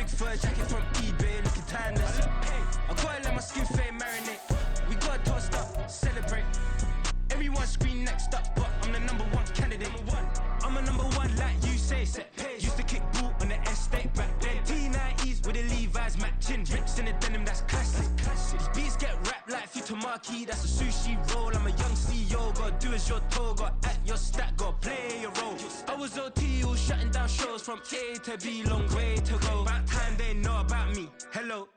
Big fur jacket from eBay, looking timeless. Hey, I gotta let my skin fade marinate. We gotta toast up, celebrate. Everyone scream next up, but I'm the #1 candidate. I'm a #1 like you say. Set pace. Used to kick boot on the estate back then. T90s with the Levi's matching. Rips in the denim, that's classic. These beats get wrapped like Futamaki. That's a sushi roll. I'm a young CEO. Gotta do as you're told. Gotta act your stat. Gotta play your role. I was OT, all shutting down shows from A to B. Long way to go. About time they know about me. Hello.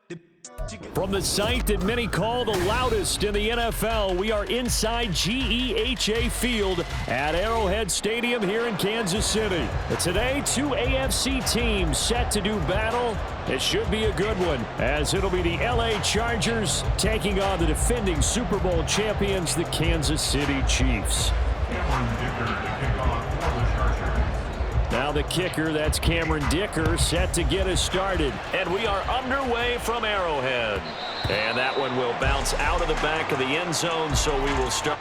From the site that many call the loudest in the NFL, we are inside GEHA Field at Arrowhead Stadium here in Kansas City. Today, two AFC teams set to do battle. It should be a good one, as it'll be the LA Chargers taking on the defending Super Bowl champions, the Kansas City Chiefs. Now the kicker, that's Cameron Dicker, set to get us started. And we are underway from Arrowhead. And that one will bounce out of the back of the end zone, so we will start.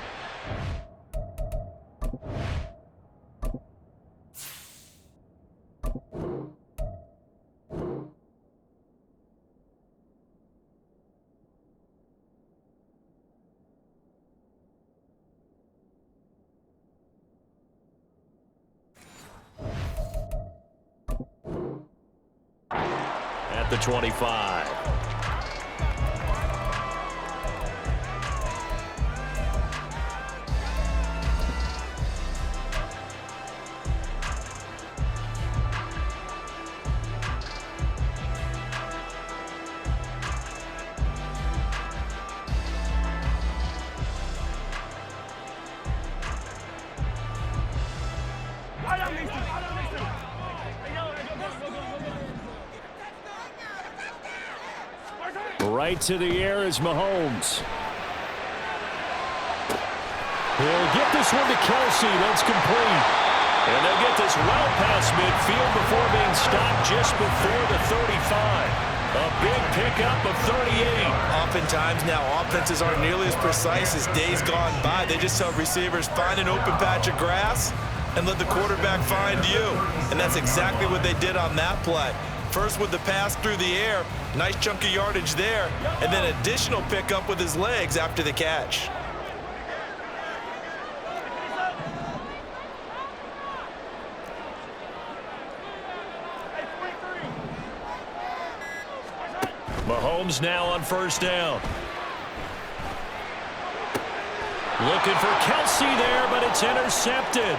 At the 25. Right to the air is Mahomes. He'll get this one to Kelsey. That's complete. And they'll get this well past midfield before being stopped just before the 35. A big pickup of 38. Oftentimes now, offenses aren't nearly as precise as days gone by. They just tell receivers, find an open patch of grass and let the quarterback find you. And that's exactly what they did on that play. First with the pass through the air, nice chunk of yardage there, and then additional pickup with his legs after the catch. Mahomes now on first down. Looking for Kelsey there, but it's intercepted.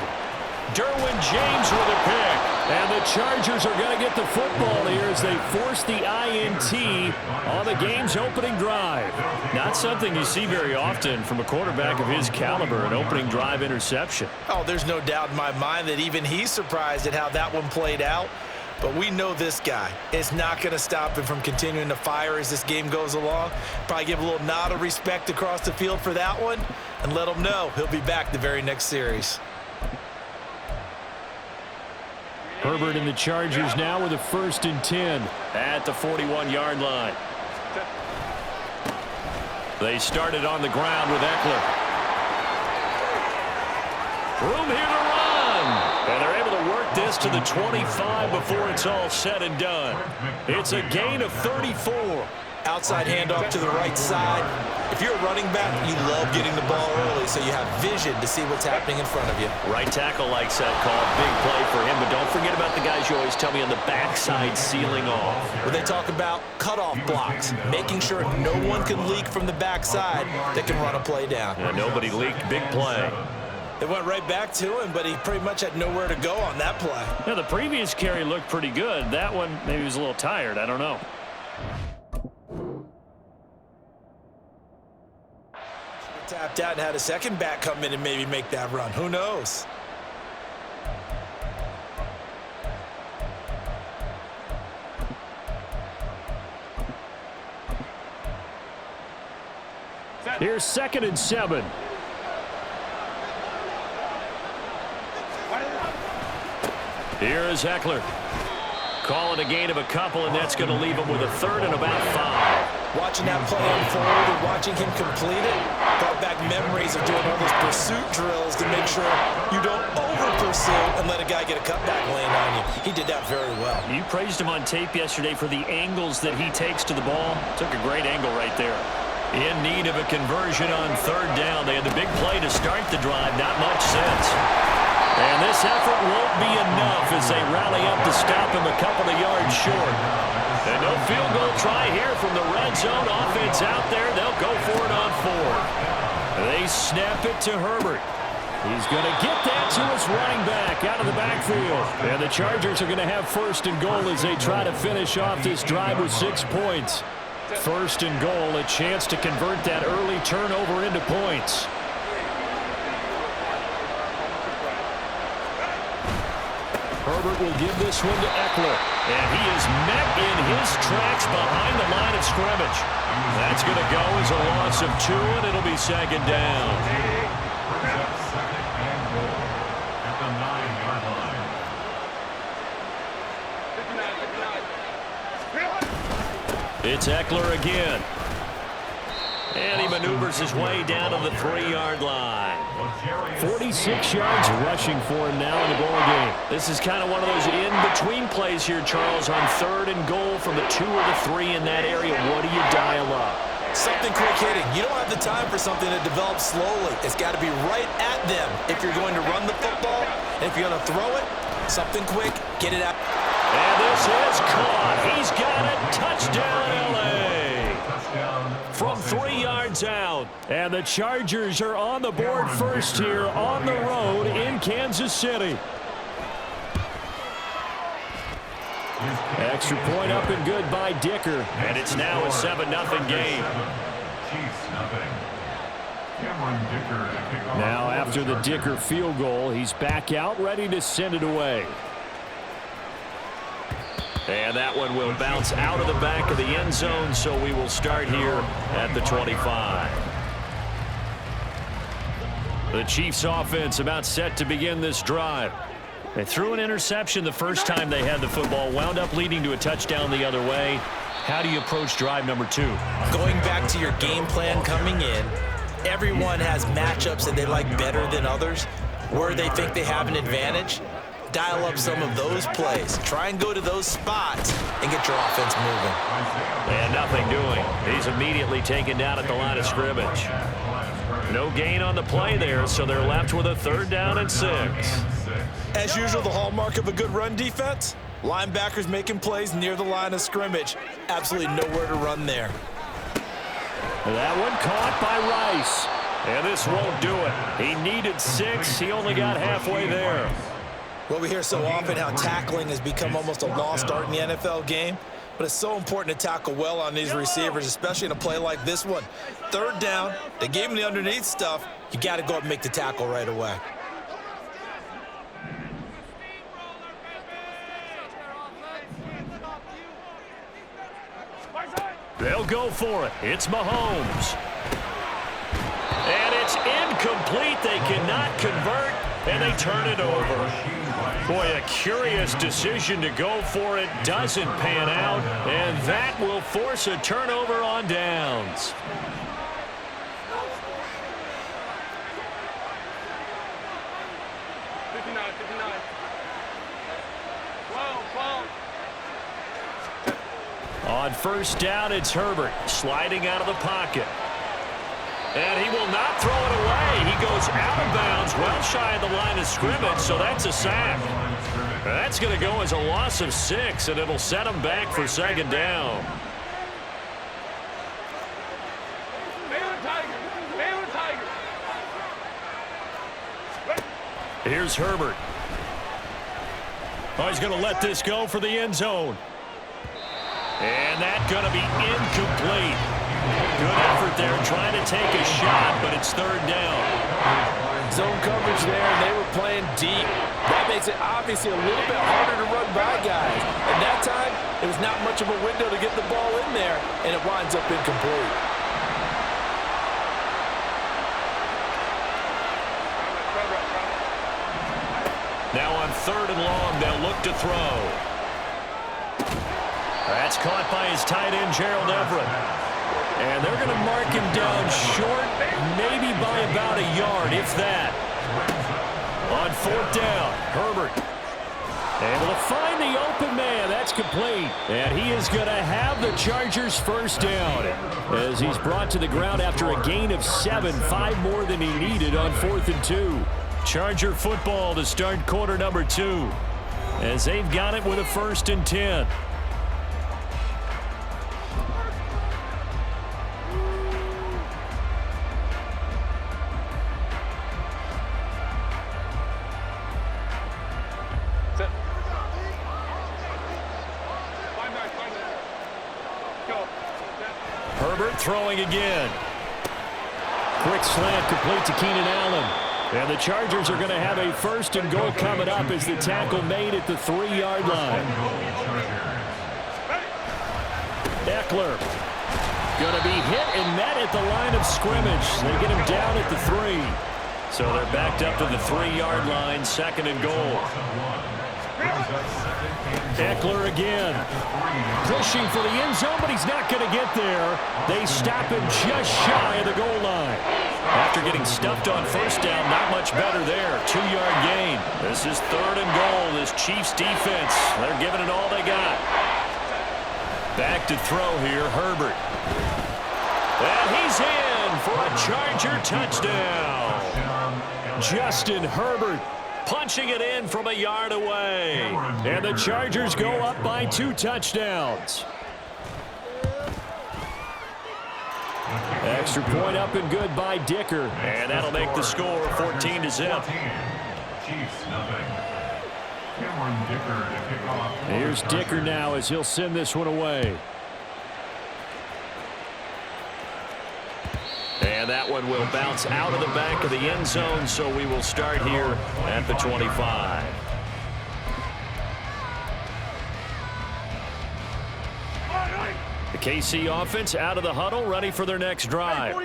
Derwin James with a pick. And the Chargers are going to get the football here as they force the INT on the game's opening drive. Not something you see very often from a quarterback of his caliber, an opening drive interception. Oh, there's no doubt in my mind that even he's surprised at how that one played out. But we know this guy is not going to stop him from continuing to fire as this game goes along. Probably give a little nod of respect across the field for that one and let him know he'll be back the very next series. Herbert and the Chargers now with a 1st and 10 at the 41-yard line. They started on the ground with Eckler. Room here to run. And they're able to work this to the 25 before it's all said and done. It's a gain of 34. Outside handoff to the right side. If you're a running back, you love getting the ball early so you have vision to see what's happening in front of you. Right tackle likes that call. Big play for him, but don't forget about the guys you always tell me on the backside sealing off. When they talk about cutoff blocks, making sure no one can leak from the backside that can run a play down. Yeah, nobody leaked. Big play. They went right back to him, but he pretty much had nowhere to go on that play. Yeah, the previous carry looked pretty good. That one, maybe he was a little tired. I don't know. Tapped out and had a second back come in and maybe make that run. Who knows? Here's 2nd and 7. Here is Eckler. Calling a gain of a couple, and that's going to leave him with a 3rd and about 5. Watching that play unfold and watching him complete it brought back memories of doing all those pursuit drills to make sure you don't over-pursue and let a guy get a cutback lane on you. He did that very well. You praised him on tape yesterday for the angles that he takes to the ball. Took a great angle right there. In need of a conversion on third down. They had the big play to start the drive. Not much sense. And this effort won't be enough as they rally up to stop him a couple of yards short. And no field goal try here from the red zone. Offense out there. They'll go for it on fourth. They snap it to Herbert. He's going to get that to his running back out of the backfield. And the Chargers are going to have first and goal as they try to finish off this drive with 6 points. First and goal, a chance to convert that early turnover into points. Herbert will give this one to Eckler. And he is met in his tracks behind the line of scrimmage. That's going to go as a loss of 2, and it'll be second down. It's Eckler again. And he maneuvers his way down to the 3-yard line. 46 yards rushing for him now in the ball game. This is kind of one of those in-between plays here, Charles, on third and goal from the 2 or the 3 in that area. What do you dial up? Something quick hitting. You don't have the time for something that develops slowly. It's got to be right at them if you're going to run the football. And if you're going to throw it, something quick, get it out. And this is caught. He's got it. Touchdown, L.A. From 3 yards out. And the Chargers are on the board first here on the road in Kansas City. Extra point up and good by Dicker. And it's now a 7-0 game. Now after the Dicker field goal, he's back out ready to send it away. And that one will bounce out of the back of the end zone, so we will start here at the 25. The Chiefs offense about set to begin this drive. They threw an interception the first time they had the football, wound up leading to a touchdown the other way. How do you approach drive number 2? Going back to your game plan coming in, everyone has matchups that they like better than others, where they think they have an advantage. Dial up some of those plays. Try and go to those spots and get your offense moving. And nothing doing. He's immediately taken down at the line of scrimmage. No gain on the play there, so they're left with a 3rd down and 6. As usual, the hallmark of a good run defense, linebackers making plays near the line of scrimmage. Absolutely nowhere to run there. That one caught by Rice. And this won't do it. He needed 6. He only got halfway there. Well, we hear so often how tackling has become almost a lost art in the NFL game, but it's so important to tackle well on these receivers, especially in a play like this one. 3rd down, they gave him the underneath stuff. You got to go up and make the tackle right away. They'll go for it. It's Mahomes. And it's incomplete. They cannot convert, and they turn it over. Boy, a curious decision to go for it. Doesn't pan out, and that will force a turnover on downs. On first down, it's Herbert sliding out of the pocket. And he will not throw it away. He goes out of bounds, well shy of the line of scrimmage, so that's a sack. That's going to go as a loss of 6, and it'll set him back for 2nd down. Here's Herbert. Oh, he's going to let this go for the end zone. And that's going to be incomplete. Good effort there trying to take a shot, but it's 3rd down. Zone coverage there, and they were playing deep. That makes it obviously a little bit harder to run by guys. And that time, it was not much of a window to get the ball in there, and it winds up incomplete. Now on 3rd and long, they'll look to throw. That's caught by his tight end, Gerald Everett. And they're going to mark him down short, maybe by about a yard, if that. On 4th down, Herbert able to find the open man. That's complete. And he is going to have the Chargers first down as he's brought to the ground after a gain of 7, 5 more than he needed on 4th and 2. Charger football to start quarter number 2 as they've got it with a 1st and 10. Herbert throwing again. Quick slant complete to Keenan Allen. And the Chargers are going to have a 1st and goal coming up as the tackle made at the 3-yard line. Eckler going to be hit and met at the line of scrimmage. They get him down at the 3. So they're backed up to the 3-yard line, 2nd and goal. Eckler again. Pushing for the end zone, but he's not going to get there. They stop him just shy of the goal line. After getting stuffed on 1st down, not much better there. 2-yard gain. This is 3rd and goal. This Chiefs defense, they're giving it all they got. Back to throw here, Herbert. And he's in for a Charger touchdown. Justin Herbert punching it in from a yard away. And the Chargers go up by 2 touchdowns. Extra point up and good by Dicker. And that'll make the score 14-0. Here's Dicker now as he'll send this one away. And that one will bounce out of the back of the end zone, so we will start here at the 25. The KC offense out of the huddle, ready for their next drive.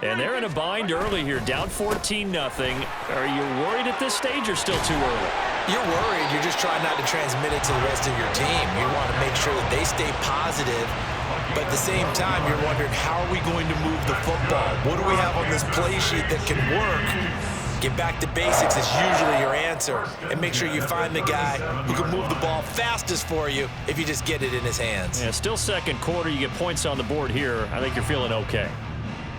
And they're in a bind early here, down 14-0. Are you worried at this stage or still too early? You're worried. You're just trying not to transmit it to the rest of your team. You want to make sure that they stay positive. But at the same time, you're wondering, how are we going to move the football? What do we have on this play sheet that can work? Get back to basics is usually your answer. And make sure you find the guy who can move the ball fastest for you if you just get it in his hands. Yeah, still 2nd quarter. You get points on the board here. I think you're feeling okay.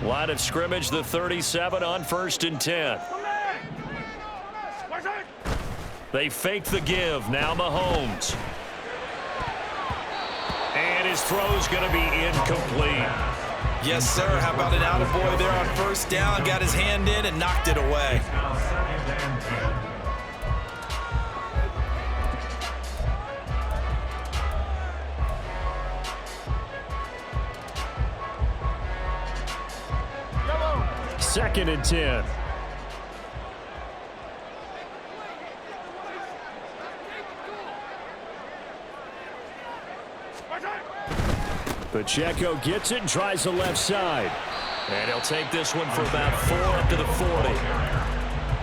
Line of scrimmage, the 37 on 1st and 10. They fake the give. Now Mahomes. And his throw's going to be incomplete. Yes, sir. How about an attaboy there on 1st down? Got his hand in and knocked it away. Second and 10. Pacheco gets it and tries the left side. And he'll take this one for about 4 up to the 40.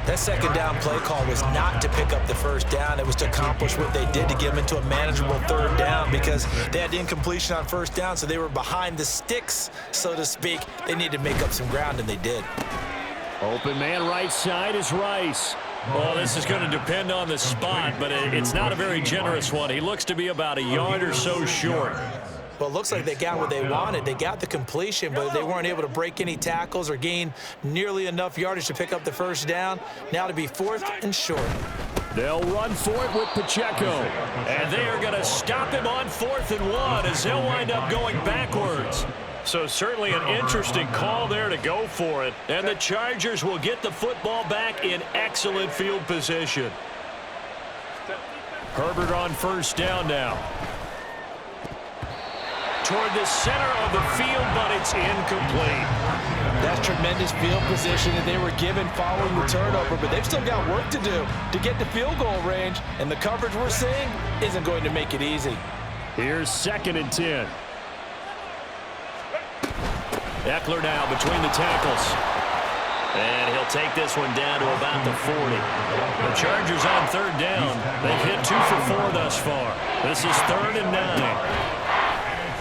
That 2nd down play call was not to pick up the 1st down. It was to accomplish what they did to get them into a manageable 3rd down because they had incompletion on 1st down, so they were behind the sticks, so to speak. They needed to make up some ground, and they did. Open man right side is Rice. Well, this is going to depend on the spot, but it's not a very generous one. He looks to be about a yard or so short. Well, it looks like they got what they wanted. They got the completion, but they weren't able to break any tackles or gain nearly enough yardage to pick up the 1st down. Now to be 4th and short. They'll run for it with Pacheco. And they are going to stop him on 4th and 1 as he'll wind up going backwards. So certainly an interesting call there to go for it. And the Chargers will get the football back in excellent field position. Herbert on 1st down now. Toward the center of the field, but it's incomplete. That's tremendous field position that they were given following the turnover, but they've still got work to do to get to field goal range, and the coverage we're seeing isn't going to make it easy. Here's 2nd and 10. Eckler now between the tackles. And he'll take this one down to about the 40. The Chargers on 3rd down. They've hit 2 for 4 thus far. This is 3rd and 9.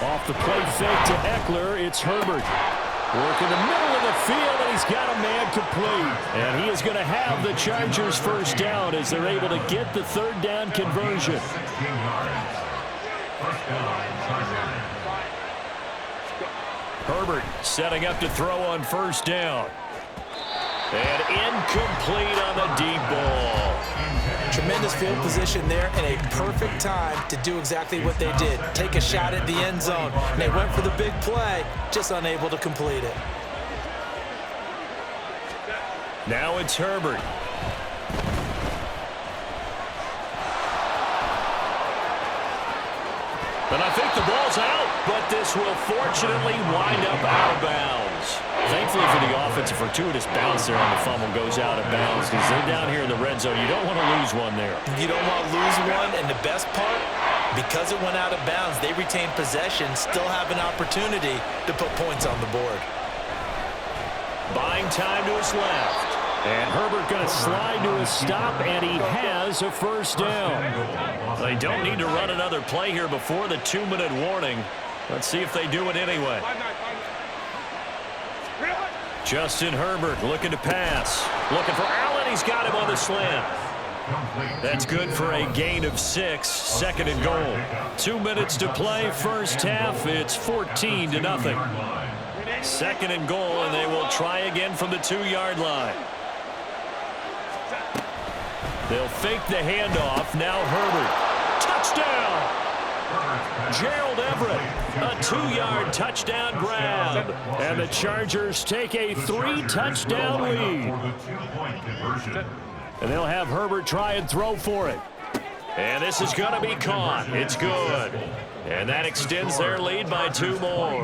Off Off the play fake to Eckler, it's Herbert. Working the middle of the field, and he's got a man complete. And he is going to have the Chargers first down as they're able to get the third down conversion. Herbert setting up to throw on first down. And incomplete on the deep ball. Tremendous field position there and a perfect time to do exactly what they did. Take a shot at the end zone. And they went for the big play, just unable to complete it. Now it's Herbert. And I think the ball's out, but this will fortunately wind up out of bounds. Thankfully for the offense, a fortuitous bounce there on the fumble goes out of bounds because they're down here in the red zone. You don't want to lose one there. You don't want to lose one, and the best part, because it went out of bounds, they retain possession, still have an opportunity to put points on the board. Buying time to his left. And Herbert going to slide to a stop, and he has a first down. They don't need to run another play here before the 2-minute warning. Let's see if they do it anyway. Justin Herbert looking to pass. Looking for Allen. He's got him on the slant. That's good for a gain of 6. Second and goal. 2 minutes to play. First half. It's 14-0. Second and goal, and they will try again from the 2-yard line. They'll fake the handoff. Now Herbert. Touchdown! Gerald Everett. A 2-yard touchdown grab. And the Chargers take a 3-touchdown lead. And they'll have Herbert try and throw for it. And this is going to be caught. It's good. And that extends their lead by 2 more.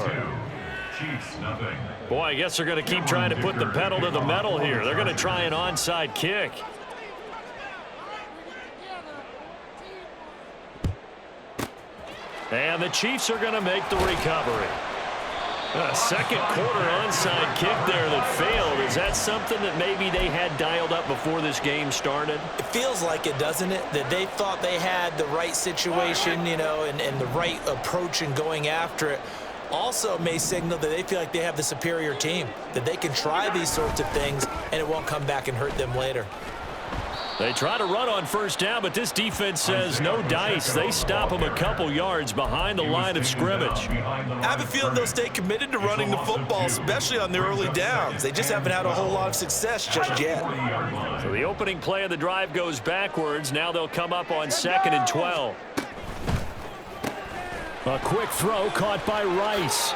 Boy, I guess they're going to keep trying to put the pedal to the metal here. They're going to try an onside kick. And the Chiefs are going to make the recovery. A second quarter onside kick there that failed. Is that something that maybe they had dialed up before this game started? It feels like it, doesn't it? That they thought they had the right situation, you know, and the right approach in going after it. Also may signal that they feel like they have the superior team, that they can try these sorts of things and it won't come back and hurt them later. They try to run on first down, but this defense says no dice. They stop them a couple yards behind the line of scrimmage. I have a feeling they'll stay committed to running the football, especially on their early downs. They just haven't had a whole lot of success just yet. So the opening play of the drive goes backwards. Now they'll come up on 2nd and 12. A quick throw caught by Rice.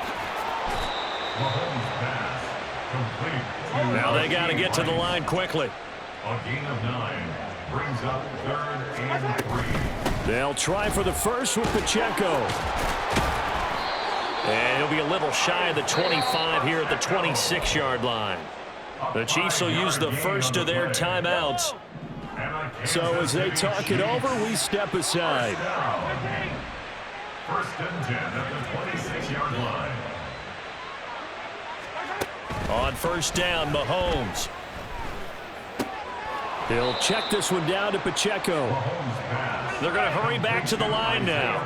Now they got to get to the line quickly. A gain of 9 brings up 3rd and 3. They'll try for the first with Pacheco. And he'll be a little shy of the 25 here at the 26-yard line. The Chiefs will use the first of their timeouts. So as they talk it over, we step aside. 1st and 10 at the 26-yard line. On first down, Mahomes. He'll check this one down to Pacheco. They're going to hurry back to the line now.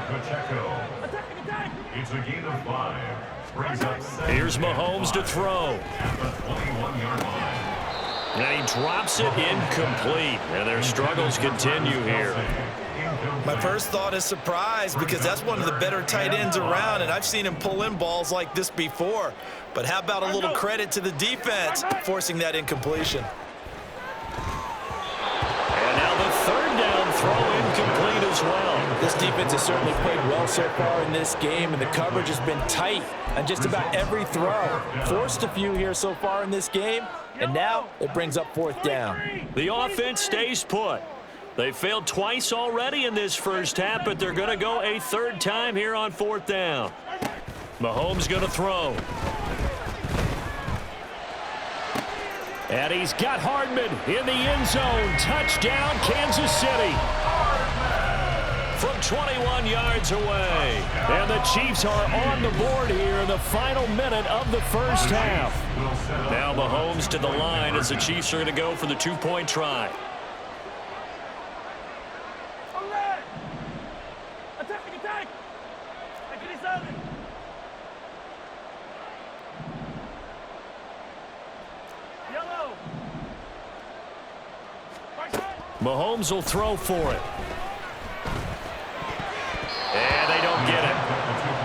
It's a gain of 5. Brings up 7. Here's Mahomes to throw. At the 21-yard line. And he drops it incomplete. And their struggles continue here. My first thought is surprise because that's one of the better tight ends around, and I've seen him pull in balls like this before. But how about a little credit to the defense forcing that incompletion? And now the third down throw incomplete as well. This defense has certainly played well so far in this game, and the coverage has been tight on just about every throw. Forced a few here so far in this game, and now it brings up 4th down. The offense stays put. They failed twice already in this first half, but they're going to go a 3rd time here on 4th down. Mahomes going to throw. And he's got Hardman in the end zone. Touchdown, Kansas City. From 21 yards away. And the Chiefs are on the board here in the final minute of the first half. Now Mahomes to the line as the Chiefs are going to go for the 2-point try. Mahomes will throw for it. And they don't get it.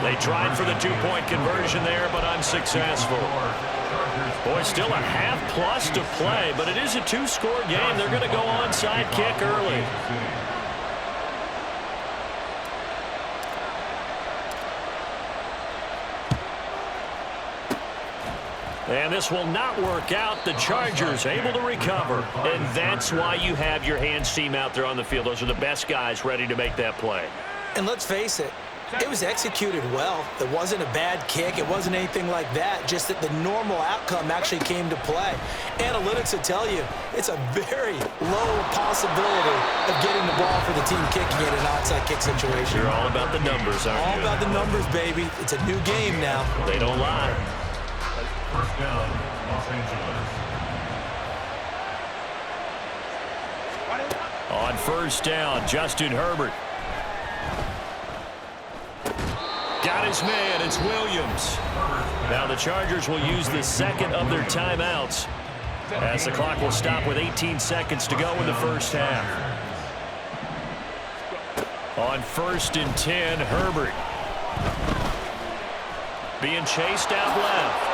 They tried for the two-point conversion there, but unsuccessful. Boy, still a half-plus to play, but it is a two-score game. They're going to go onside kick early. And this will not work out. The Chargers able to recover. And that's why you have your hands team out there on the field. Those are the best guys ready to make that play. And let's face it, it was executed well. It wasn't a bad kick. It wasn't anything like that. Just that the normal outcome actually came to play. Analytics will tell you it's a very low possibility of getting the ball for the team kicking it in an onside kick situation. You're all about the numbers, aren't you? All about the numbers, baby. It's a new game now. They don't lie. First down, Los Angeles. On first down, Justin Herbert. Got his man. It's Williams. Now the Chargers will use the second of their timeouts as the clock will stop with 18 seconds to go in the first half. On 1st and 10, Herbert. Being chased out left.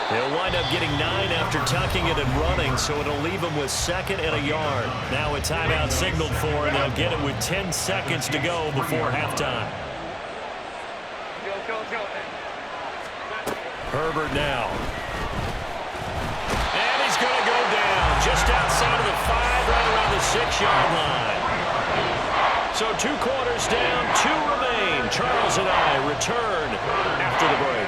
He'll wind up getting 9 after tucking it and running, so it'll leave him with 2nd and a yard. Now a timeout signaled for, and they'll get it with 10 seconds to go before halftime. Herbert now. And he's going to go down just outside of the 5, right around the 6-yard line. So 2 quarters down, 2 remain. Charles and I return after the break.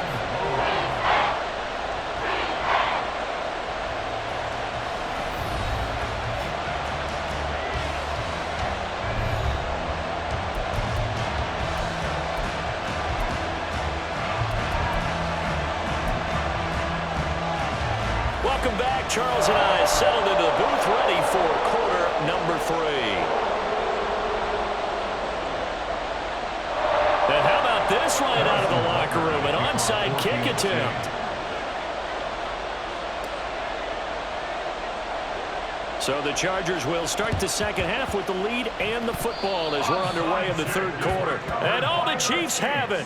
Welcome back. Charles and I settled into the booth, ready for quarter number 3. And how about this line out of the locker room? An onside kick attempt. So the Chargers will start the second half with the lead and the football as we're underway in the third quarter. And all the Chiefs have it.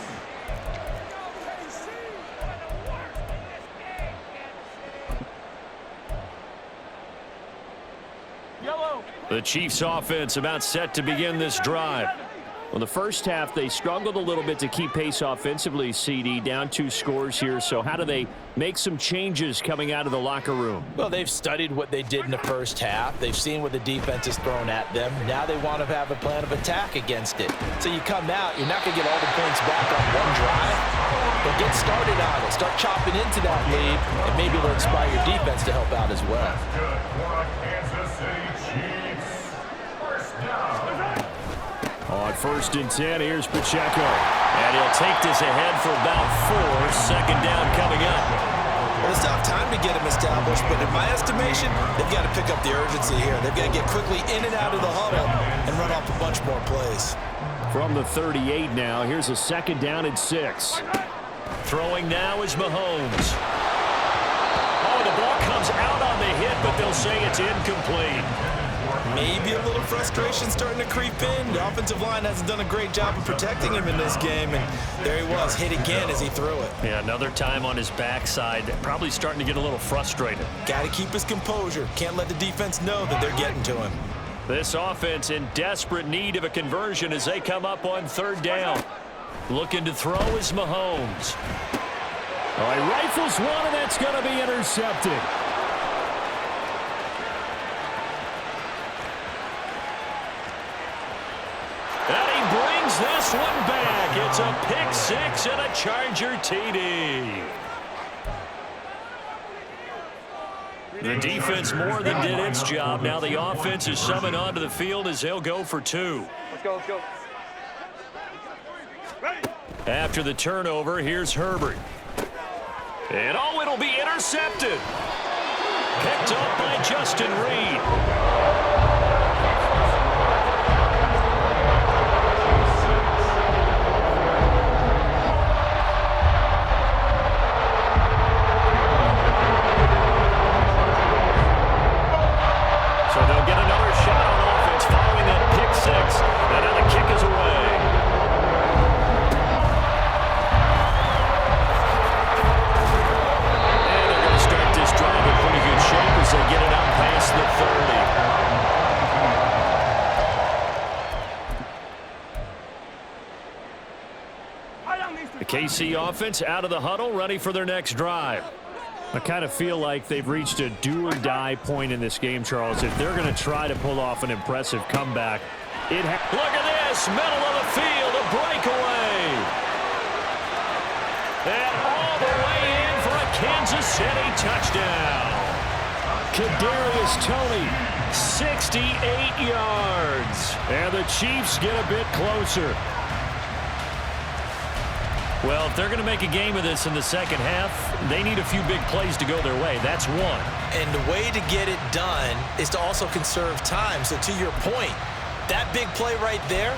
The Chiefs offense about set to begin this drive. Well, the first half, they struggled a little bit to keep pace offensively, CD, down 2 scores here. So how do they make some changes coming out of the locker room? Well, they've studied what they did in the first half. They've seen what the defense has thrown at them. Now they want to have a plan of attack against it. So you come out, you're not going to get all the points back on one drive, but get started on it. Start chopping into that lead, and maybe it'll inspire your defense to help out as well. Good for Kansas City Chiefs. First down. On 1st and 10, here's Pacheco. And he'll take this ahead for about 4. Second down coming up. Well, it's not time to get them established, but in my estimation, they've got to pick up the urgency here. They've got to get quickly in and out of the huddle and run off a bunch more plays. From the 38 now, here's a 2nd down and 6. Throwing now is Mahomes. Oh, the ball comes out on the hit, but they'll say it's incomplete. Maybe a little frustration starting to creep in. The offensive line hasn't done a great job of protecting him in this game, and there he was, hit again as he threw it. Yeah, another time on his backside, probably starting to get a little frustrated. Got to keep his composure. Can't let the defense know that they're getting to him. This offense in desperate need of a conversion as they come up on 3rd down. Looking to throw is Mahomes. Oh, he rifles one, and that's going to be intercepted. And he brings this one back. It's a pick 6 and a Charger TD. The defense more than did its job. Now the offense is summoned onto the field as they'll go for 2. Let's go, let's go. After the turnover, here's Herbert. And oh, it'll be intercepted. Picked up by Justin Reed. So they'll get another shot The KC offense out of the huddle, ready for their next drive. I kind of feel like they've reached a do-or-die point in this game, Charles. If they're going to try to pull off an impressive comeback, look at this, middle of the field, a breakaway. And all the way in for a Kansas City touchdown. Kadarius Toney, 68 yards. And the Chiefs get a bit closer. Well, if they're going to make a game of this in the second half, they need a few big plays to go their way. That's one. And the way to get it done is to also conserve time. So to your point, that big play right there,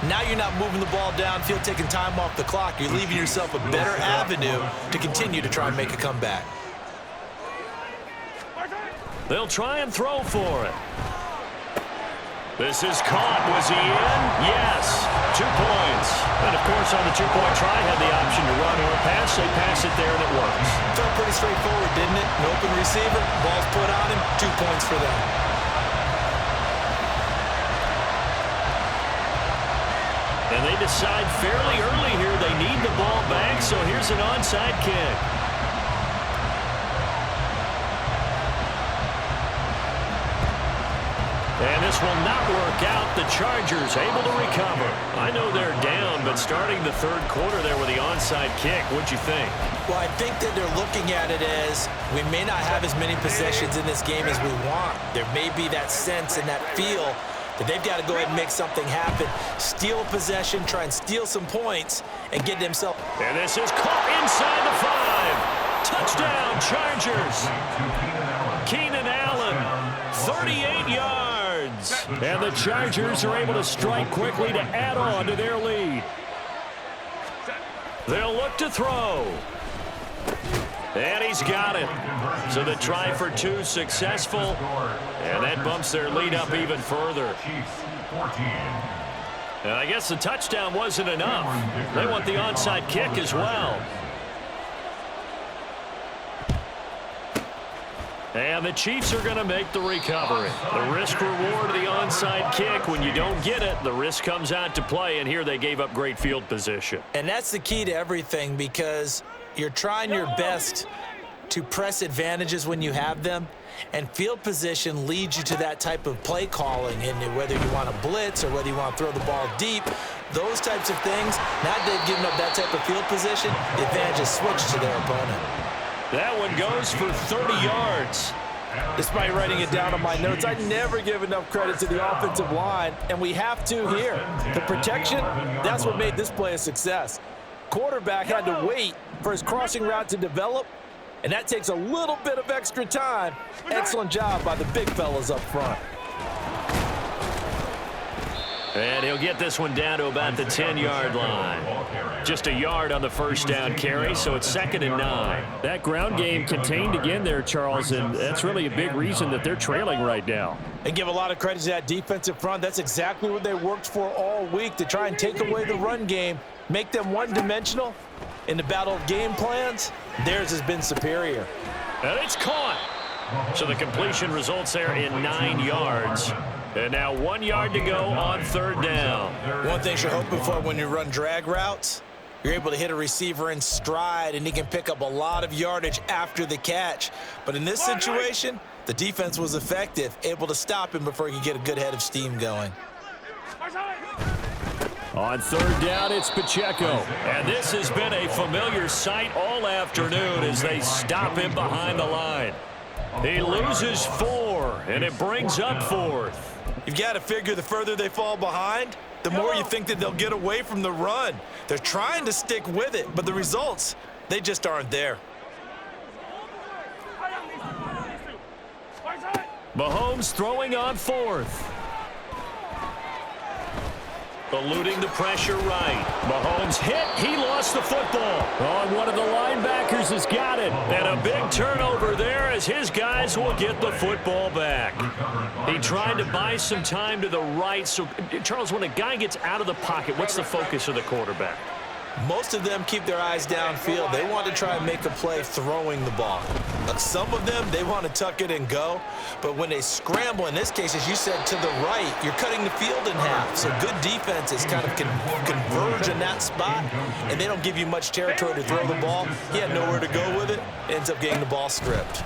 now you're not moving the ball downfield, taking time off the clock. You're leaving yourself a better avenue to continue to try and make a comeback. They'll try and throw for it. This is caught. Was he in? Yes. 2 points. And, of course, on the two-point try, had the option to run or pass. They pass it there, and it works. Felt pretty straightforward, didn't it? An open receiver, ball's put on him, 2 points for them. And they decide fairly early here they need the ball back, so here's an onside kick. And this will not work out. The Chargers able to recover. I know they're down, but starting the third quarter there with the onside kick, what'd you think? Well, I think that they're looking at it as we may not have as many possessions in this game as we want. There may be that sense and that feel that they've got to go ahead and make something happen. Steal a possession, try and steal some points, and get themselves. And this is caught inside the 5. Touchdown, Chargers. Keenan Allen, 38 yards. And the Chargers are able to strike quickly to add on to their lead. They'll look to throw. And he's got it. So the try for 2 successful. And that bumps their lead up even further. And I guess the touchdown wasn't enough. They want the onside kick as well. And the Chiefs are going to make the recovery. The risk-reward of the onside kick, when you don't get it, the risk comes out to play, and here they gave up great field position. And that's the key to everything, because you're trying your best to press advantages when you have them, and field position leads you to that type of play calling, and whether you want to blitz or whether you want to throw the ball deep, those types of things, now that they've given up that type of field position, the advantage is switched to their opponent. That one goes for 30 yards. Despite writing it down on my notes, I never give enough credit to the offensive line, and we have to here. The protection, that's what made this play a success. Quarterback had to wait for his crossing route to develop, and that takes a little bit of extra time. Excellent job by the big fellas up front. And he'll get this one down to about the 10-yard line. Just a yard on the first down carry, so it's 2nd and 9. That ground game contained again there, Charles, and that's really a big reason that they're trailing right now. They give a lot of credit to that defensive front. That's exactly what they worked for all week, to try and take away the run game, make them one-dimensional. In the battle of game plans, theirs has been superior. And it's caught. So the completion results there in 9 yards. And now 1 yard to go on 3rd down. One thing you're hoping for when you run drag routes, you're able to hit a receiver in stride, and he can pick up a lot of yardage after the catch. But in this situation, the defense was effective, able to stop him before he could get a good head of steam going. On 3rd down, it's Pacheco. And this has been a familiar sight all afternoon as they stop him behind the line. He loses 4, and it brings up 4th. You've got to figure the further they fall behind, the more you think that they'll get away from the run. They're trying to stick with it, but the results, they just aren't there. Mahomes throwing on 4th. Eluding the pressure right. Mahomes hit. He lost the football. Oh, one of the linebackers has got it. And a big turnover there as his guys will get the football back. He tried to buy some time to the right. So, Charles, when a guy gets out of the pocket, what's the focus of the quarterback? Most of them keep their eyes downfield. They want to try and make a play throwing the ball. Look, some of them, they want to tuck it and go. But when they scramble, in this case, as you said, to the right, you're cutting the field in half. So good defenses kind of converge in that spot, and they don't give you much territory to throw the ball. He had nowhere to go with it. Ends up getting the ball stripped.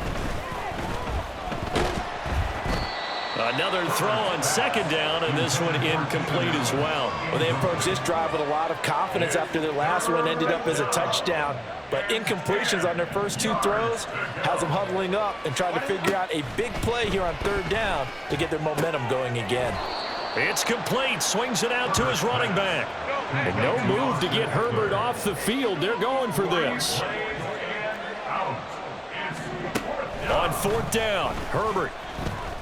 Another throw on second down, and this one incomplete as well. Well, they approached this drive with a lot of confidence after their last one ended up as a touchdown. But incompletions on their first two throws has them huddling up and trying to figure out a big play here on third down to get their momentum going again. It's complete. Swings it out to his running back. And no move to get Herbert off the field. They're going for this. On fourth down, Herbert.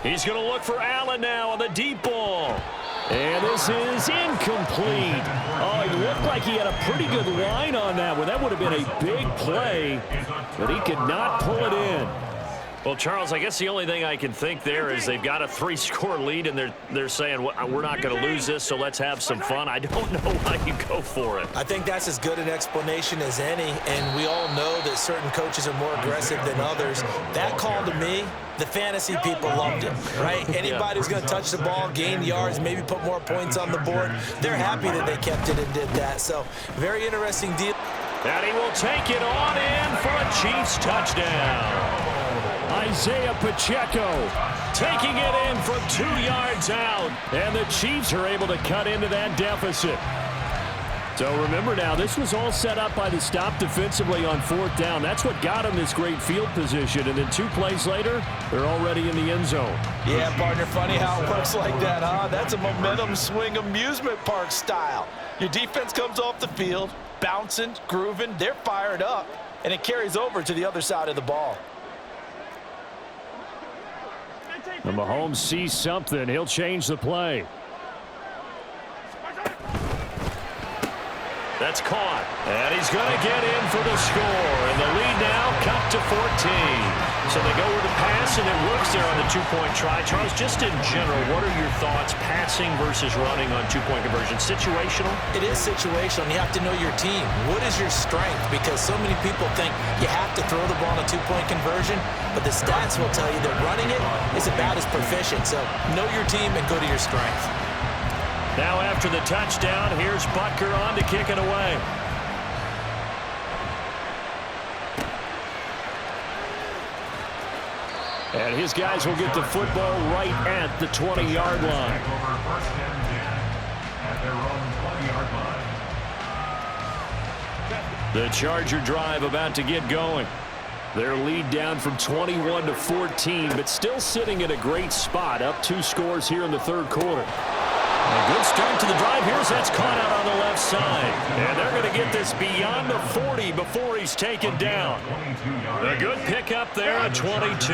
He's going to look for Allen now on the deep ball. And this is incomplete. Oh, it looked like he had a pretty good line on that one. That would have been a big play, but he could not pull it in. Well, Charles, I guess the only thing I can think there is they've got a 3-score lead, and they're saying, well, we're not going to lose this, so let's have some fun. I don't know why you go for it. I think that's as good an explanation as any, and we all know that certain coaches are more aggressive than others. That call to me, the fantasy people loved it, right? Anybody who's going to touch the ball, gain yards, maybe put more points on the board, they're happy that they kept it and did that. So, very interesting deal. And he will take it on in for a Chiefs touchdown. Isaiah Pacheco taking it in from 2 yards out, and the Chiefs are able to cut into that deficit. So remember now, this was all set up by the stop defensively on fourth down. That's what got them this great field position, and then 2 plays later, they're already in the end zone. Yeah, partner, funny how it works like that, huh? That's a momentum swing amusement park style. Your defense comes off the field, bouncing, grooving, they're fired up, and it carries over to the other side of the ball. And Mahomes sees something. He'll change the play. That's caught. And he's going to get in for the score. And the lead now cut to 14. So they go with the pass, and it works there on the 2-point try. Charles, just in general, what are your thoughts passing versus running on 2-point conversion? Situational? It is situational, and you have to know your team. What is your strength? Because so many people think you have to throw the ball on a 2-point conversion, but the stats will tell you that running it is about as proficient. So know your team and go to your strength. Now after the touchdown, here's Butker on to kick it away. And his guys will get the football right at the 20-yard line. The Charger drive about to get going. Their lead down from 21 to 14, but still sitting in a great spot, up 2 scores here in the third quarter. A good start to the drive. Here's that's caught out on the left side. And they're going to get this beyond the 40 before he's taken down. A good pickup there at 22.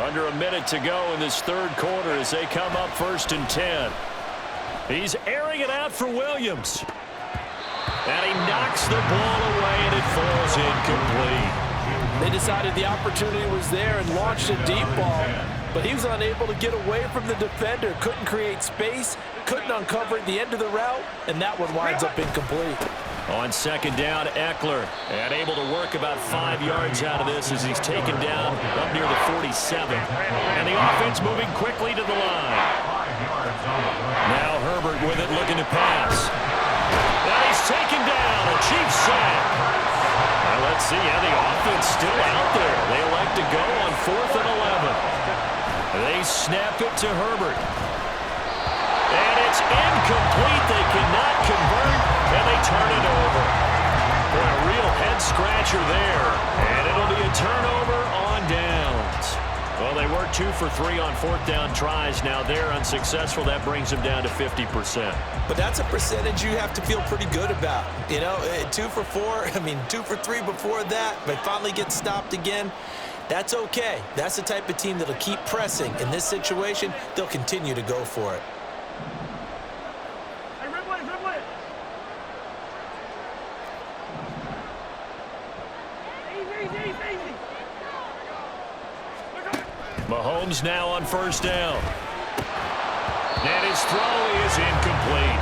Under a minute to go in this third quarter as they come up 1st and 10. He's airing it out for Williams. And he knocks the ball away, and it falls incomplete. They decided the opportunity was there and launched a deep ball, but he was unable to get away from the defender, couldn't create space, couldn't uncover at the end of the route, and that one winds up incomplete. On second down, Eckler, and able to work about 5 yards out of this as he's taken down up near the 47. And the offense moving quickly to the line. Now Herbert with it, looking to pass. And he's taken down, a Chiefs sack. Well, let's see, the offense still out there. They elect to go on 4th and 11. They snap it to Herbert. And it's incomplete. They cannot convert, and they turn it over. Boy, a real head-scratcher there. And it'll be a turnover on downs. Well, they were 2 for 3 on 4th down tries. Now they're unsuccessful. That brings them down to 50%. But that's a percentage you have to feel pretty good about. You know, 2 for 4, 2 for 3 before that. They finally get stopped again. That's okay. That's the type of team that'll keep pressing. In this situation, they'll continue to go for it. Mahomes now on 1st down. And his throw is incomplete.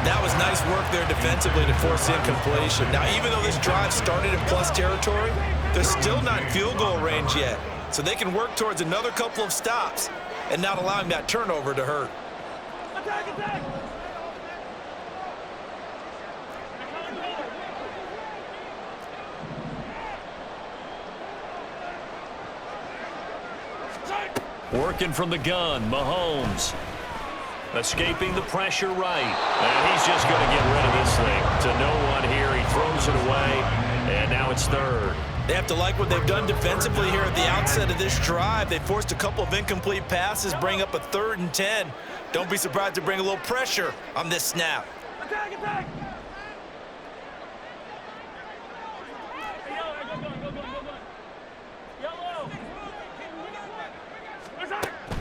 That was nice work there defensively to force incompletion. Now, even though this drive started in plus territory, They're still not in field goal range yet, so they can work towards another couple of stops and not allowing that turnover to hurt. Attack, attack! Working from the gun, Mahomes. Escaping the pressure right. And he's just going to get rid of this thing to no one here. He throws it away, and now it's third. They have to like what they've done defensively here at the outset of this drive. They forced a couple of incomplete passes, bring up a 3rd and 10. Don't be surprised to bring a little pressure on this snap. Attack, attack!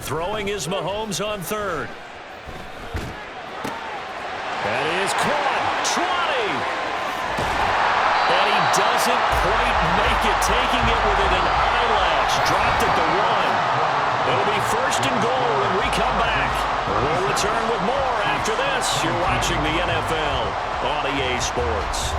Throwing is Mahomes on 3rd. That is caught. 20. And he doesn't quite make it, taking it within an eyelash. Dropped at the 1. It'll be 1st and goal when we come back. We'll return with more after this. You're watching the NFL on EA Sports.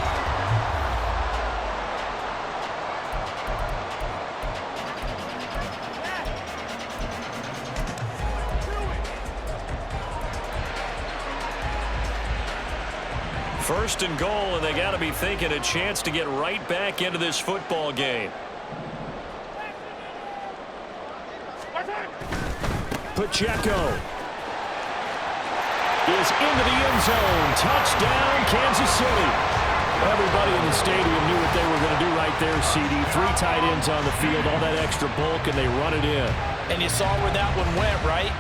First and goal, and they got to be thinking a chance to get right back into this football game. Pacheco is into the end zone. Touchdown, Kansas City. Everybody in the stadium knew what they were going to do right there, CD. 3 tight ends on the field, all that extra bulk, and they run it in. And you saw where that one went, right?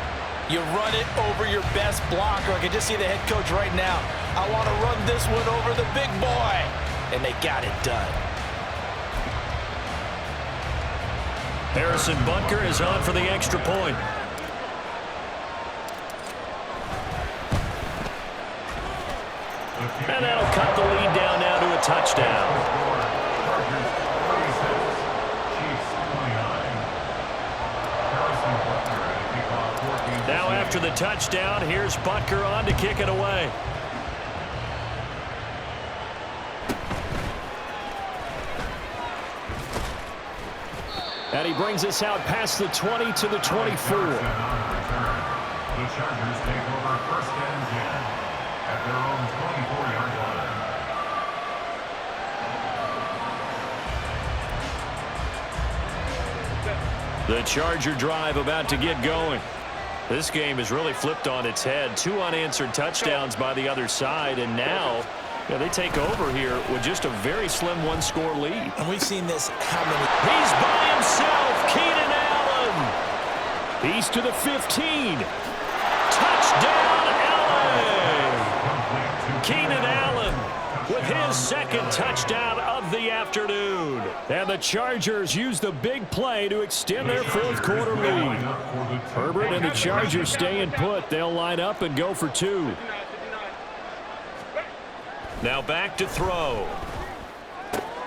You run it over your best blocker. I can just see the head coach right now. I want to run this one over the big boy. And they got it done. Harrison Butker is on for the extra point. And that'll cut the lead down now to a touchdown. Now after the touchdown, here's Butker on to kick it away. And he brings us out past the 20 to the 24. The Chargers take over 1st and 10 at their own 24-yard line. The Charger drive about to get going. This game is really flipped on its head. 2 unanswered touchdowns by the other side, and now they take over here with just a very slim 1-score lead. And we've seen this how many? He's by himself, Keenan Allen. He's to the 15. Touchdown, Allen. Keenan Allen with his 2nd touchdown of the afternoon. And the Chargers use the big play to extend their 4th quarter lead. Herbert and the Chargers staying put. They'll line up and go for 2. Now back to throw.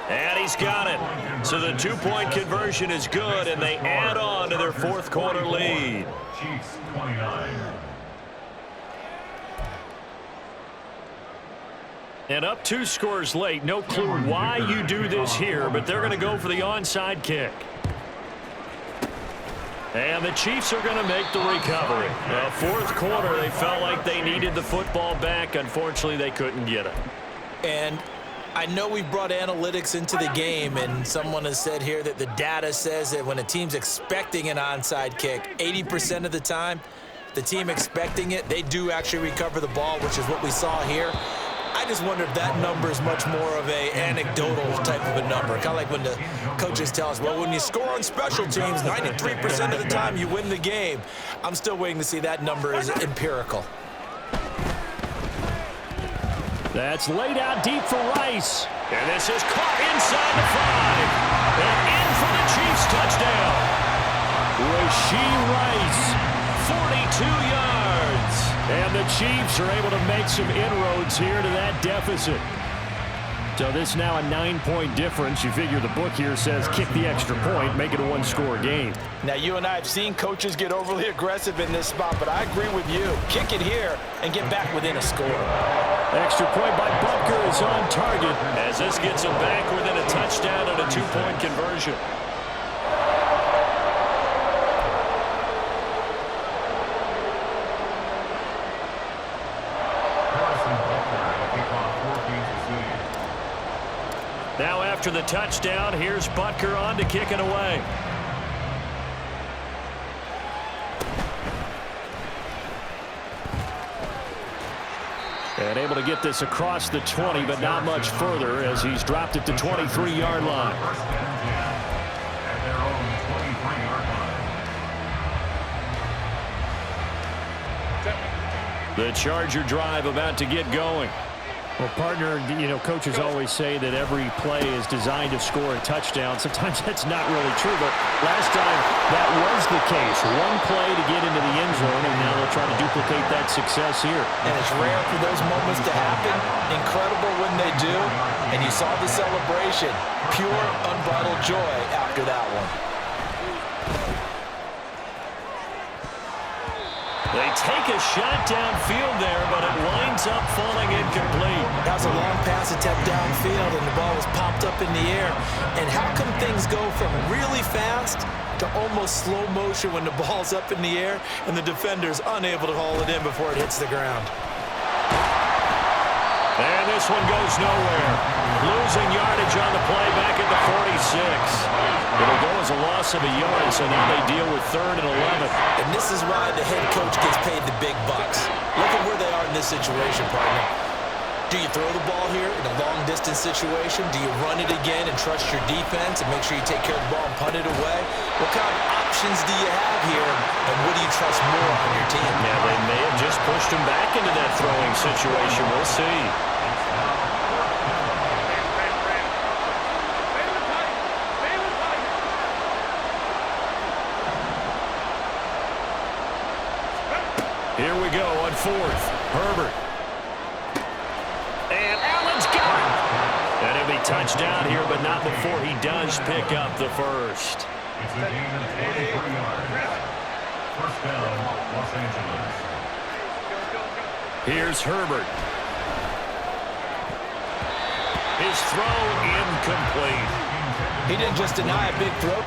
And he's got it. So the 2-point conversion is good, and they add on to their 4th quarter lead. Chiefs 29. And up 2 scores late. No clue why you do this here, but they're going to go for the onside kick. And the Chiefs are going to make the recovery. Now, 4th quarter, they felt like they needed the football back. Unfortunately, they couldn't get it. And I know we've brought analytics into the game, and someone has said here that the data says that when a team's expecting an onside kick, 80% of the time, the team expecting it, they do actually recover the ball, which is what we saw here. I just wonder if that number is much more of a anecdotal type of a number. Kind of like when the coaches tell us, well, when you score on special teams, 93% of the time you win the game. I'm still waiting to see that number is empirical. That's laid out deep for Rice. And this is caught inside the 5. And in for the Chiefs touchdown. Rashee Rice, 42 yards. And the Chiefs are able to make some inroads here to that deficit. So this is now a 9-point difference. You figure the book here says kick the extra point, make it a 1-score game. Now, you and I have seen coaches get overly aggressive in this spot, but I agree with you. Kick it here and get back within a score. Extra point by Butker is on target as this gets him back within a touchdown and a 2-point conversion. Now after the touchdown, here's Butker on to kick it away. And able to get this across the 20, but not much further as he's dropped it to 23-yard line. First and 10 at their own 23-yard line. The Charger drive about to get going. Well, partner, you know, coaches always say that every play is designed to score a touchdown. Sometimes that's not really true, but last time that was the case. One play to get into the end zone, and now they'll try to duplicate that success here. And it's rare for those moments to happen. Incredible when they do. And you saw the celebration. Pure, unbridled joy after that one. They take a shot downfield there, but it winds up falling incomplete. That was a long pass attempt downfield, and the ball was popped up in the air. And how come things go from really fast to almost slow motion when the ball's up in the air and the defender's unable to haul it in before it hits the ground? And this one goes nowhere. Losing yardage on the play back at the 46. It'll go as a loss of a yard, so now they deal with 3rd and 11. And this is why the head coach gets paid the big bucks. Look at where they are in this situation, partner. Do you throw the ball here in a long-distance situation? Do you run it again and trust your defense and make sure you take care of the ball and punt it away? What kind of options do you have here, and what do you trust more on your team? Yeah, they may have just pushed him back into that throwing situation. We'll see. Here we go on 4th. Herbert. And Allen's got it. And it'll be touchdown here, but not before he does pick up the first. It's a gain of 23 yards. First down, Los Angeles. Here's Herbert. His throw incomplete. He didn't just deny a big throw.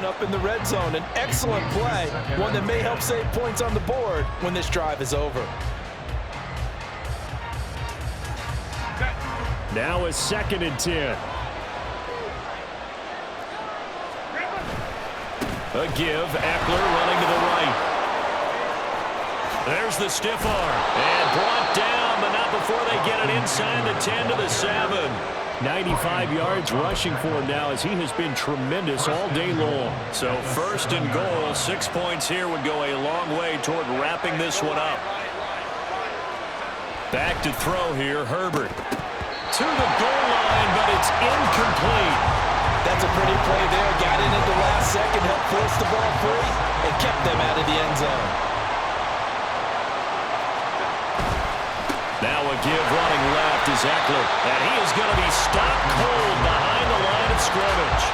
Up in the red zone, an excellent play, one that may help save points on the board when this drive is over. Now a 2nd and 10. A give, Eckler running to the right. There's the stiff arm, and brought down, but not before they get it inside the 10 to the 7. 95 yards rushing for him now, as he has been tremendous all day long. So 1st and goal, 6 points here would go a long way toward wrapping this one up. Back to throw here, Herbert. To the goal line, but it's incomplete. That's a pretty play there. Got in at the last second, helped force the ball free, and kept them out of the end zone. Now a give running left is Eckler, and he is going to be stopped cold behind the line of scrimmage.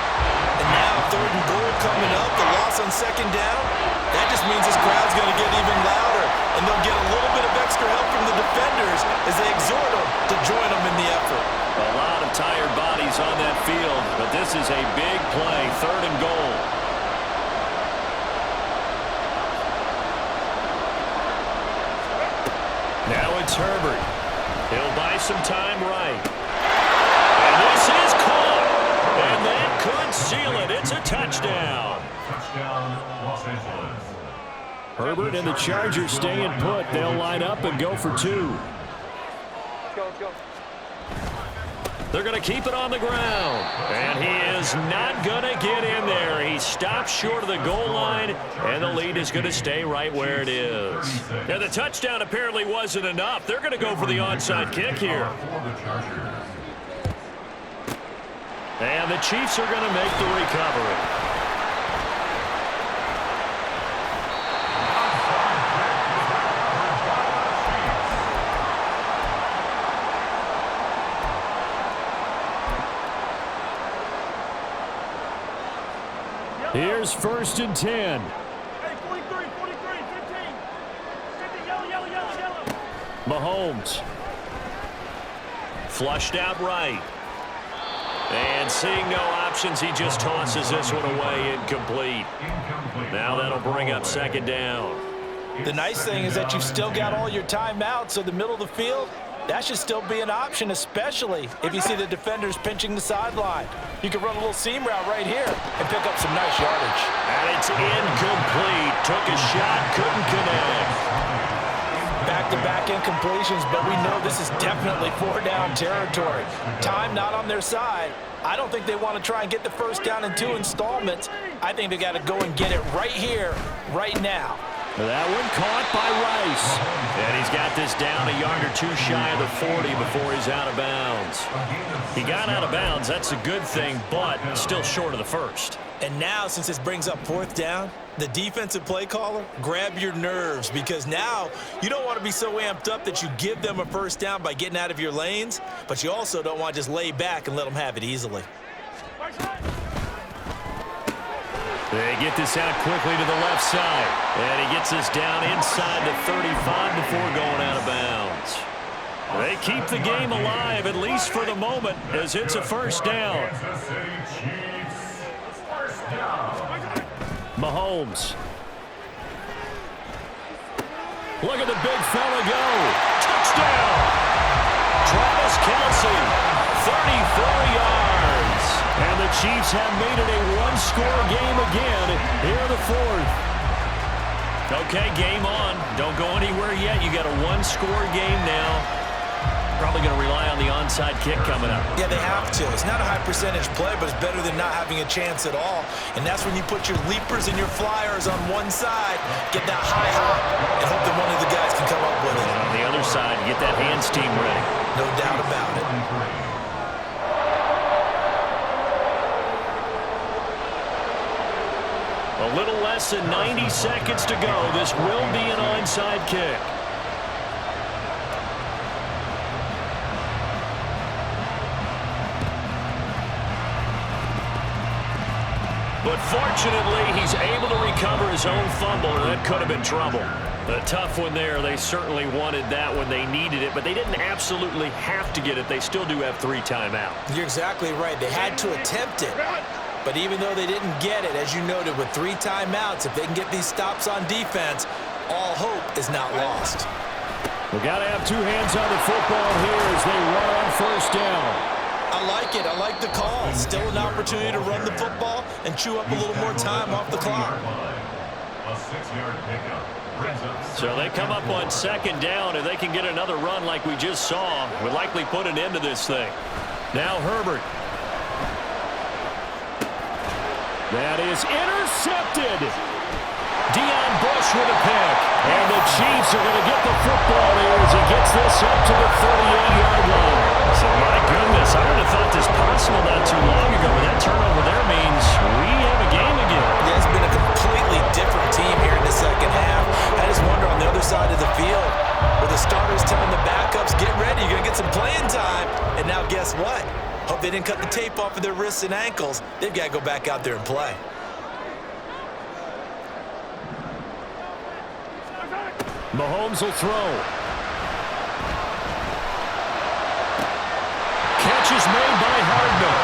And now 3rd and goal coming up, the loss on 2nd down. That just means this crowd's going to get even louder, and they'll get a little bit of extra help from the defenders as they exhort them to join them in the effort. A lot of tired bodies on that field, but this is a big play, 3rd and goal. Now it's Herbert. He'll buy some time right. And this is caught. And that could seal it. It's a touchdown. Touchdown, Los Angeles. Herbert and the Chargers staying put. They'll line up and go for 2. Go. They're going to keep it on the ground. And he is not going to get in there. He stops short of the goal line, and the lead is going to stay right where it is. And the touchdown apparently wasn't enough. They're going to go for the onside kick here. And the Chiefs are going to make the recovery. Here's 1st and 10. Hey, 43, 15. 50, yellow. Mahomes. Flushed out right. And seeing no options, he just tosses this one away, incomplete. Now that'll bring up 2nd down. The nice thing is that you've still got all your timeouts, so the middle of the field, that should still be an option, especially if you see the defenders pinching the sideline. You can run a little seam route right here and pick up some nice yardage. And it's incomplete. Took a shot, couldn't connect. Back-to-back incompletions, but we know this is definitely 4-down territory. Time not on their side. I don't think they want to try and get the 1st down in 2 installments. I think they got to go and get it right here, right now. That one caught by Rice. And he's got this down a yard or 2 shy of the 40 before he's out of bounds. He got out of bounds. That's a good thing, but still short of the 1st. And now, since this brings up 4th down, the defensive play caller, grab your nerves, because now you don't want to be so amped up that you give them a 1st down by getting out of your lanes, but you also don't want to just lay back and let them have it easily. They get this out quickly to the left side. And he gets this down inside the 35 before going out of bounds. They keep the game alive, at least for the moment, as it's a 1st down. Mahomes. Look at the big fella go. Touchdown! Travis Kelce, 34 yards. And the Chiefs have made it a 1-score game again here in the 4th. Okay, game on. Don't go anywhere yet. You got a 1-score game now. Probably going to rely on the onside kick coming up. Yeah, they have to. It's not a high percentage play, but it's better than not having a chance at all. And that's when you put your leapers and your flyers on one side, get that high hop, and hope that one of the guys can come up with it. And on the other side, get that hands team ready. No doubt about it. A little less than 90 seconds to go. This will be an onside kick. But fortunately, he's able to recover his own fumble, and that could have been trouble. A tough one there. They certainly wanted that when they needed it, but they didn't absolutely have to get it. They still do have 3 timeouts. You're exactly right. They had to attempt it. But even though they didn't get it, as you noted, with 3 timeouts, if they can get these stops on defense, all hope is not lost. We got to have 2 hands on the football here as they run on first down. I like it. I like the call. Still an opportunity to run the football and chew up a little more time off the clock. A 6-yard pickup brings up. So they come up on second down, and they can get another run like we just saw. Would likely put an end to this thing. Now Herbert. That is intercepted. Deion Bush with a pick. And the Chiefs are going to get the football here as he gets this up to the 38-yard line. So, my goodness, I would have thought this possible not too long ago, but that turnover there means we have a game again. Yeah, it's been a completely different team here in the second half. I just wonder on the other side of the field, where the starters telling the backups, get ready, you're going to get some playing time. And now guess what? Hope they didn't cut the tape off of their wrists and ankles. They've got to go back out there and play. Mahomes will throw. Catch is made by Hardman.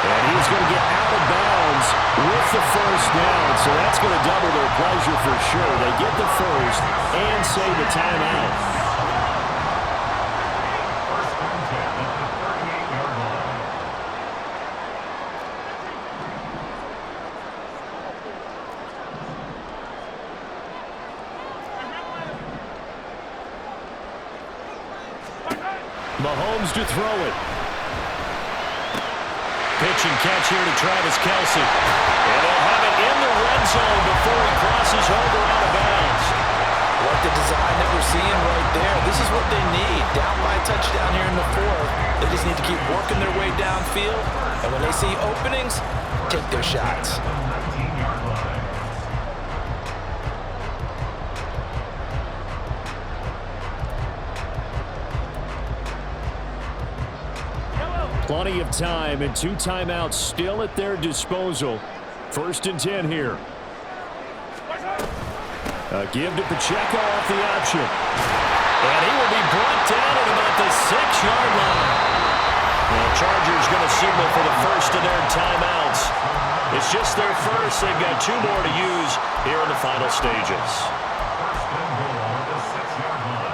And he's going to get out of bounds with the first down. So that's going to double their pleasure for sure. They get the first and save the timeout. First and 10 at the 38-yard line. Mahomes to throw it. Pitch and catch here to Travis Kelce. And they'll have it in the red zone before he crosses over out of bounds. Like the design that we're seeing right there. This is what they need. Down by a touchdown here in the 4th. They just need to keep working their way downfield. And when they see openings, take their shots. 19-yard line. Plenty of time and 2 timeouts still at their disposal. First and 10 here. A give to Pacheco off the option. And he will be brought down at about the 6-yard line. The Chargers going to signal for the first of their timeouts. It's just their first. They've got 2 more to use here in the final stages. First and goal at the 6-yard line.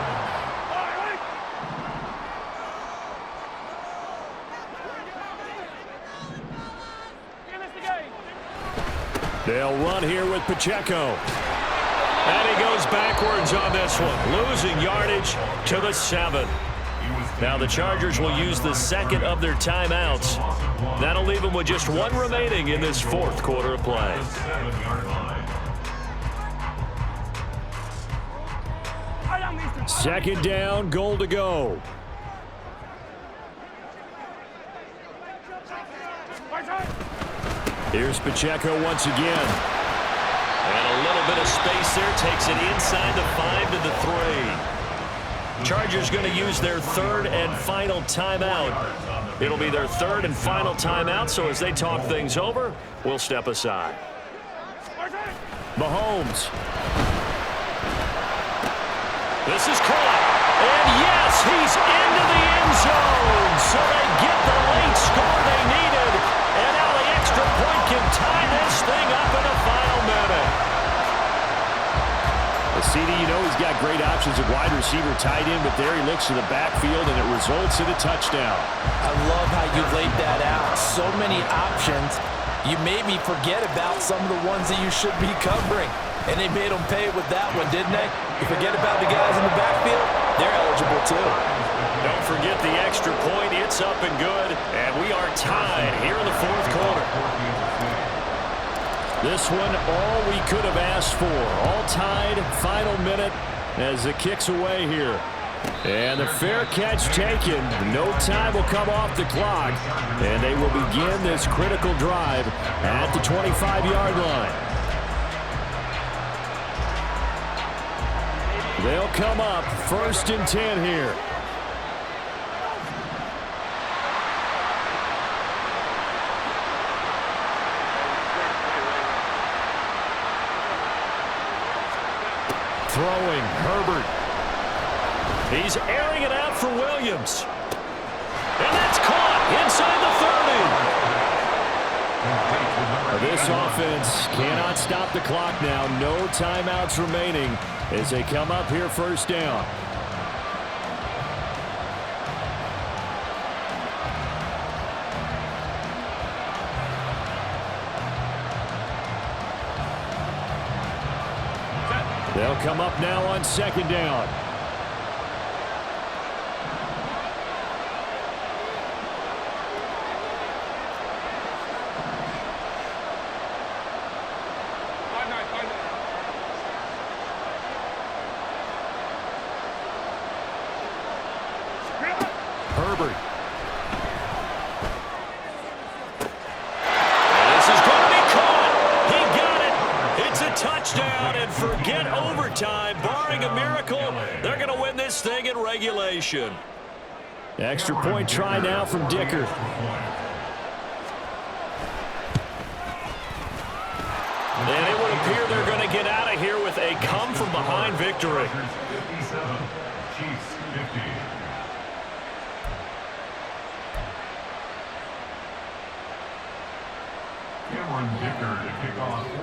They'll run here with Pacheco. And he goes backwards on this one, losing yardage to the 7. Now the Chargers will use the second of their timeouts. That'll leave them with just 1 remaining in this 4th quarter of play. 7-yard line. Second down, goal to go. Here's Pacheco once again. And a little bit of space there. Takes it inside the 5 to the 3. Chargers going to use their 3rd and final timeout. It'll be their 3rd and final timeout, so as they talk things over, we'll step aside. Mahomes. This is caught. And yes, he's into the end zone. So they get the late score they needed. And now the extra point can tie this thing up in the final minute. CD, you know he's got great options at wide receiver, tight end, but there he looks to the backfield, and it results in a touchdown. I love how you laid that out. So many options. You made me forget about some of the ones that you should be covering. And they made them pay with that one, didn't they? You forget about the guys in the backfield, they're eligible too. Don't forget the extra point. It's up and good. And we are tied here in the 4th quarter. This one, all we could have asked for. All tied, final minute as it kicks away here. And the fair catch taken. No time will come off the clock. And they will begin this critical drive at the 25-yard line. They'll come up 1st and 10 here. Throwing, Herbert. He's airing it out for Williams. And that's caught inside the 30. this offense cannot stop the clock now. No timeouts remaining as they come up here first down. They'll come up now on second down. Herbert. This is going to be caught. He got it. It's a touchdown, and forget overtime. Barring a miracle, they're going to win this thing in regulation. Extra point try now from Dicker. And it would appear they're going to get out of here with a come-from-behind victory. 57, Chiefs 50. Cameron Dicker to kick off.